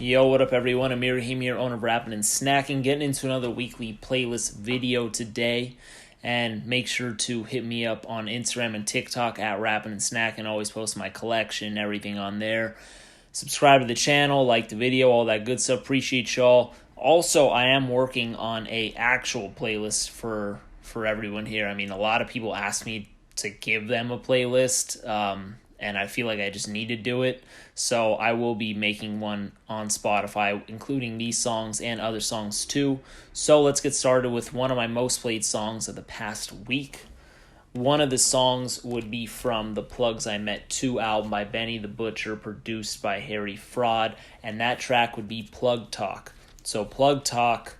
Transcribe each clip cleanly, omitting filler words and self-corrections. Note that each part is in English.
Yo, what up everyone? Amir here, owner of Rapping and Snacking, getting into another weekly playlist video today. And make sure to hit me up on Instagram and TikTok at Rapping and Snacking. Always post my collection, everything on there. Subscribe to the channel, like the video, all that good stuff. Appreciate y'all. Also, I am working on a actual playlist for everyone here. I mean, a lot of people ask me to give them a playlist, and I feel like I just need to do it. So I will be making one on Spotify, including these songs and other songs too. So let's get started with one of my most played songs of the past week. One of the songs would be from the Plugs I Met 2 album by Benny the Butcher, produced by Harry Fraud, and that track would be Plug Talk. So Plug Talk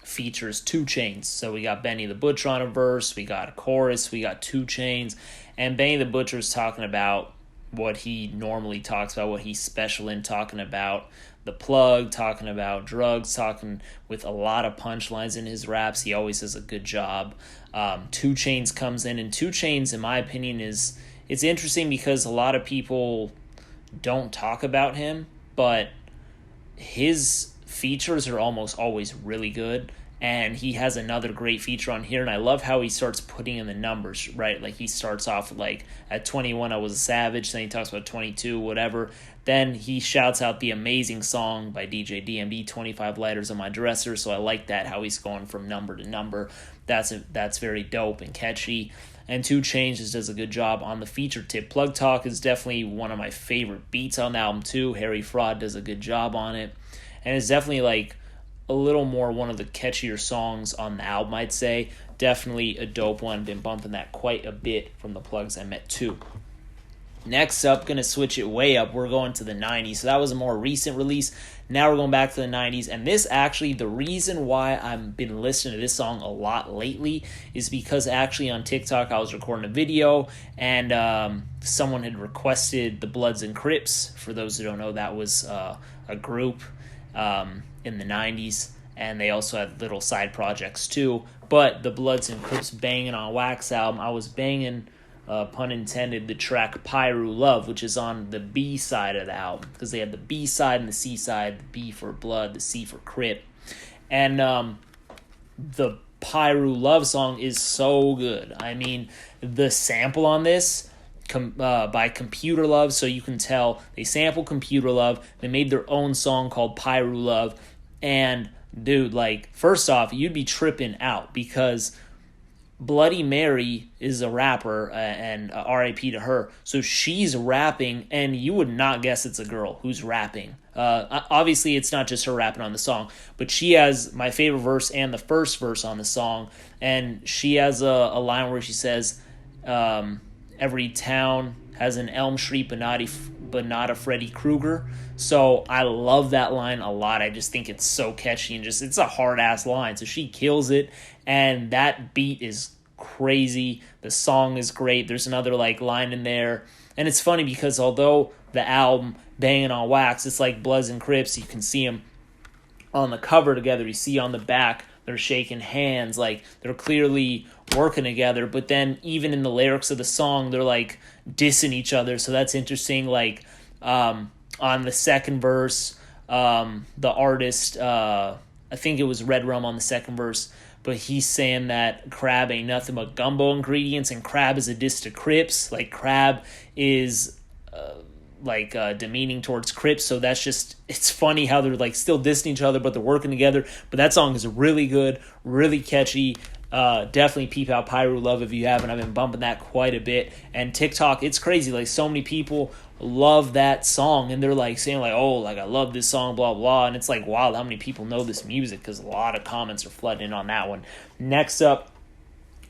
features 2 Chainz. So we got Benny the Butcher on a verse, we got a chorus, we got 2 Chainz, and Benny the Butcher is talking about what he normally talks about, what he's special in, talking about the plug, talking about drugs, talking with a lot of punchlines in his raps. He always does a good job. 2 Chainz comes in, and 2 Chainz, in my opinion, it's interesting because a lot of people don't talk about him, but his features are almost always really good. And he has another great feature on here, and I love how he starts putting in the numbers, right? Like, he starts off with, like, at 21, I was a savage. Then he talks about 22, whatever. Then he shouts out the amazing song by DJ DMB, 25 Lighters on My Dresser. So I like that, how he's going from number to number. That's very dope and catchy. And 2 Chainz just does a good job on the feature tip. Plug Talk is definitely one of my favorite beats on the album, too. Harry Fraud does a good job on it. And it's definitely, like, a little more one of the catchier songs on the album, I'd say. Definitely a dope one. Been bumping that quite a bit from the Plugs I Met 2. Next up, going to switch it way up. We're going to the 90s. So that was a more recent release. Now we're going back to the 90s. And this actually, the reason why I've been listening to this song a lot lately is because actually on TikTok I was recording a video and someone had requested the Bloods and Crips. For those who don't know, that was a group in the 90s, and they also had little side projects too. But the Bloods and Crips Bangin' on Wax album, I was banging, pun intended, the track Piru Love, which is on the B side of the album, because they had the B side and the C side, the B for Blood, the C for Crip. And the Piru Love song is so good. I mean, the sample on this by Computer Love, so you can tell they sampled Computer Love. They made their own song called Piru Love, and dude, like, first off, you'd be tripping out because Bloody Mary is a rapper, and R.I.P. to her. So she's rapping, and you would not guess it's a girl who's rapping. Obviously, it's not just her rapping on the song, but she has my favorite verse and the first verse on the song, and she has a line where she says, every town has an Elm Street, but not a Freddy Krueger. So I love that line a lot. I just think it's so catchy and it's a hard-ass line. So she kills it, and that beat is crazy. The song is great. There's another, like, line in there. And it's funny because although the album Bangin' on Wax, it's like Bloods and Crips, you can see them on the cover together. You see on the back, they're shaking hands, like they're clearly working together. But then even in the lyrics of the song, they're like dissing each other. So that's interesting. Like on the second verse, the artist, I think it was Red Rum on the second verse, but he's saying that Crab ain't nothing but gumbo ingredients, and Crab is a diss to Crips. Like, Crab is demeaning towards Crips, so that's just, it's funny how they're like still dissing each other, but they're working together. But that song is really good, really catchy. Definitely peep out Piru Love if you haven't. I've been bumping that quite a bit. And TikTok, it's crazy. Like, so many people love that song, and they're like saying like, oh, like, I love this song, blah blah. And it's like, wow, how many people know this music? Because a lot of comments are flooding in on that one. Next up,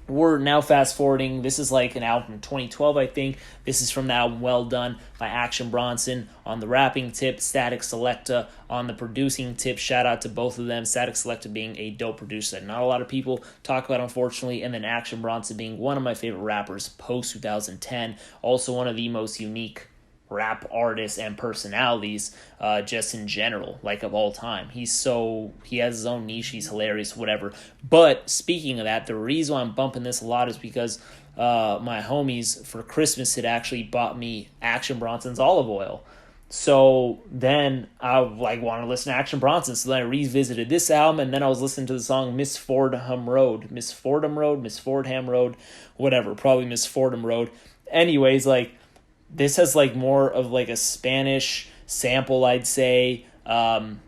we're now fast forwarding. This is like an album from 2012, I think. This is from the album Well Done by Action Bronson. On the rapping tip, Statik Selektah. On the producing tip, shout out to both of them. Statik Selektah being a dope producer that not a lot of people talk about, unfortunately. And then Action Bronson being one of my favorite rappers post 2010. Also one of the most unique rap artists and personalities just in general, like, of all time. He has his own niche, he's hilarious, whatever. But speaking of that, the reason why I'm bumping this a lot is because my homies for Christmas had actually bought me Action Bronson's olive oil. So then I like wanted to listen to Action Bronson. So then I revisited this album, and then I was listening to the song Miss Fordham Road, whatever, probably Miss Fordham Road. Anyways, like this has like more of like a Spanish sample, I'd say.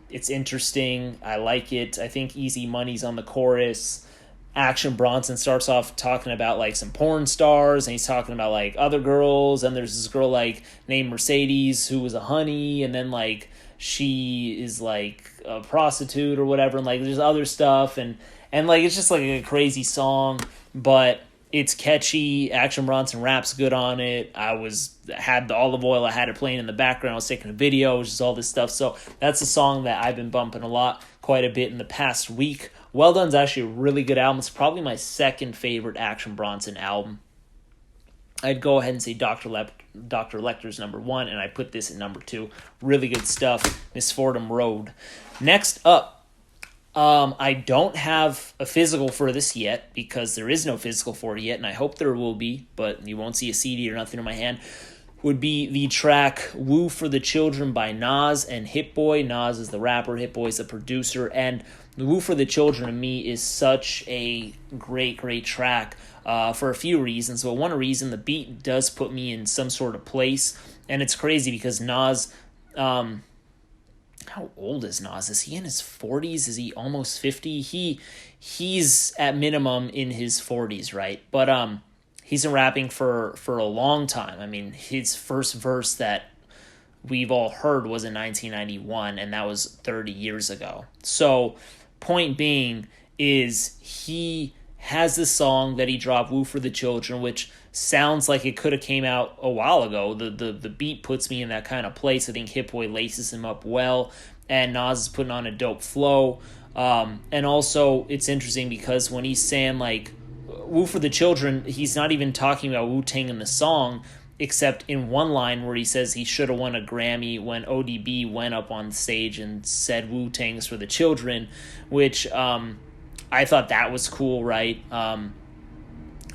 It's interesting. I like it. I think Easy Money's on the chorus. Action Bronson starts off talking about like some porn stars, and he's talking about like other girls, and there's this girl like named Mercedes who was a honey, and then like she is like a prostitute or whatever, and like there's other stuff, and like it's just like a crazy song, but it's catchy. Action Bronson raps good on it. Had the olive oil, I had it playing in the background, I was taking a video, just all this stuff. So that's a song that I've been bumping quite a bit in the past week. Well Done's actually a really good album. It's probably my second favorite Action Bronson album. I'd go ahead and say Dr. Lecter's number 1, and I put this at number 2. Really good stuff. Miss Fordham Road. Next up, I don't have a physical for this yet because there is no physical for it yet, and I hope there will be, but you won't see a CD or nothing in my hand. Would be the track Woo for the Children by Nas and Hit Boy. Nas is the rapper, Hit Boy is the producer, and Woo for the Children to me is such a great, great track for a few reasons. But one reason, the beat does put me in some sort of place, and it's crazy because Nas, how old is Nas? Is he in his 40s? Is he almost 50? He's at minimum in his 40s, right? But he's been rapping for a long time. I mean, his first verse that we've all heard was in 1991, and that was 30 years ago. So, point being is he has this song that he dropped, Woo for the Children, which sounds like it could have came out a while ago. The beat puts me in that kind of place. I think Hit Boy laces him up well, and Nas is putting on a dope flow. And also, it's interesting because when he's saying, like, Woo for the Children, he's not even talking about Wu-Tang in the song, except in one line where he says he should have won a Grammy when ODB went up on stage and said Wu-Tang's for the children, which I thought that was cool, right?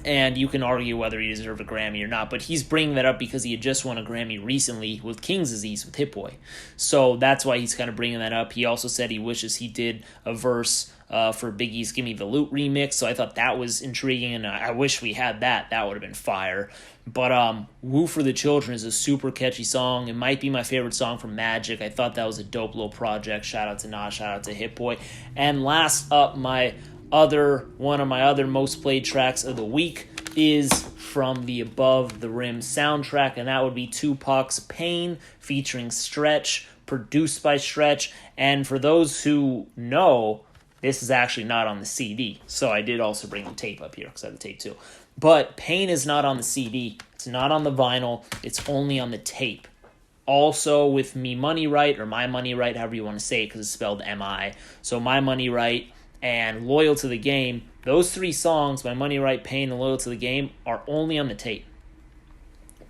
And you can argue whether he deserved a Grammy or not, but he's bringing that up because he had just won a Grammy recently with King's Disease with Hit Boy. So that's why he's kind of bringing that up. He also said he wishes he did a verse for Biggie's Gimme the Loot remix, so I thought that was intriguing, and I wish we had that. That would have been fire. But Woo for the Children is a super catchy song. It might be my favorite song from Magic. I thought that was a dope little project. Shout out to Nas, shout out to Hit Boy. And last up, one of my other most played tracks of the week is from the Above the Rim soundtrack, and that would be Tupac's Pain featuring Stretch, produced by Stretch. And for those who know, this is actually not on the CD, so I did also bring the tape up here because I have the tape too. But Pain is not on the CD, it's not on the vinyl, it's only on the tape. Also with Me Money Right, or My Money Right, however you want to say it, because it's spelled M-I. So My Money Right and Loyal to the Game, those three songs, My Money Right, Pain, and Loyal to the Game, are only on the tape.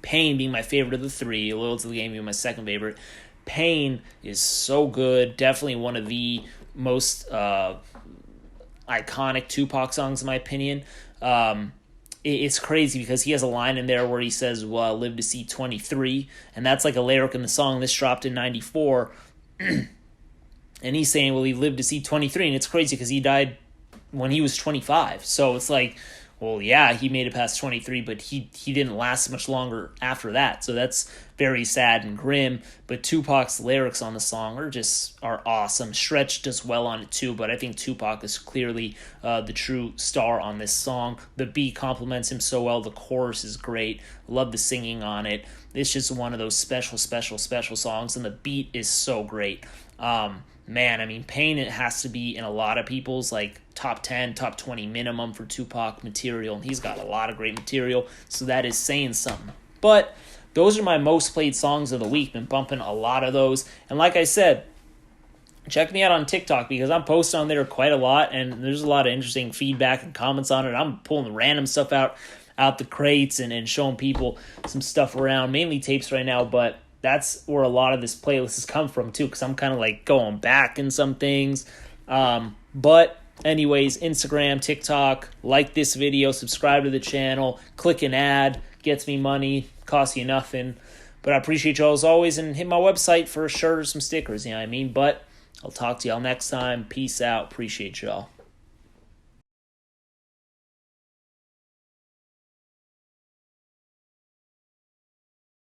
Pain being my favorite of the three, Loyal to the Game being my second favorite. Pain is so good, definitely one of the most iconic Tupac songs in my opinion. It's crazy because he has a line in there where he says, well, I live to see 23, and that's like a lyric in the song. This dropped in 94, and he's saying, well, he lived to see 23, and it's crazy because he died when he was 25, so it's like, well, yeah, he made it past 23, but he didn't last much longer after that, so that's very sad and grim. But Tupac's lyrics on the song are awesome. Stretch does well on it too, but I think Tupac is clearly the true star on this song. The beat complements him so well. The chorus is great. Love the singing on it. It's just one of those special songs, and the beat is so great. Man, I mean, Pain, it has to be in a lot of people's like top 10, top 20 minimum for Tupac material, and he's got a lot of great material, so that is saying something. But those are my most played songs of the week. Been bumping a lot of those, and like I said, check me out on TikTok because I'm posting on there quite a lot, and there's a lot of interesting feedback and comments on it. I'm pulling random stuff out the crates and showing people some stuff around, mainly tapes right now, but that's where a lot of this playlist has come from too, because I'm kind of like going back in some things. But anyways, Instagram, TikTok, like this video, subscribe to the channel, click an ad, gets me money, costs you nothing. But I appreciate y'all as always, and hit my website for a shirt or some stickers, you know what I mean? But I'll talk to y'all next time. Peace out. Appreciate y'all.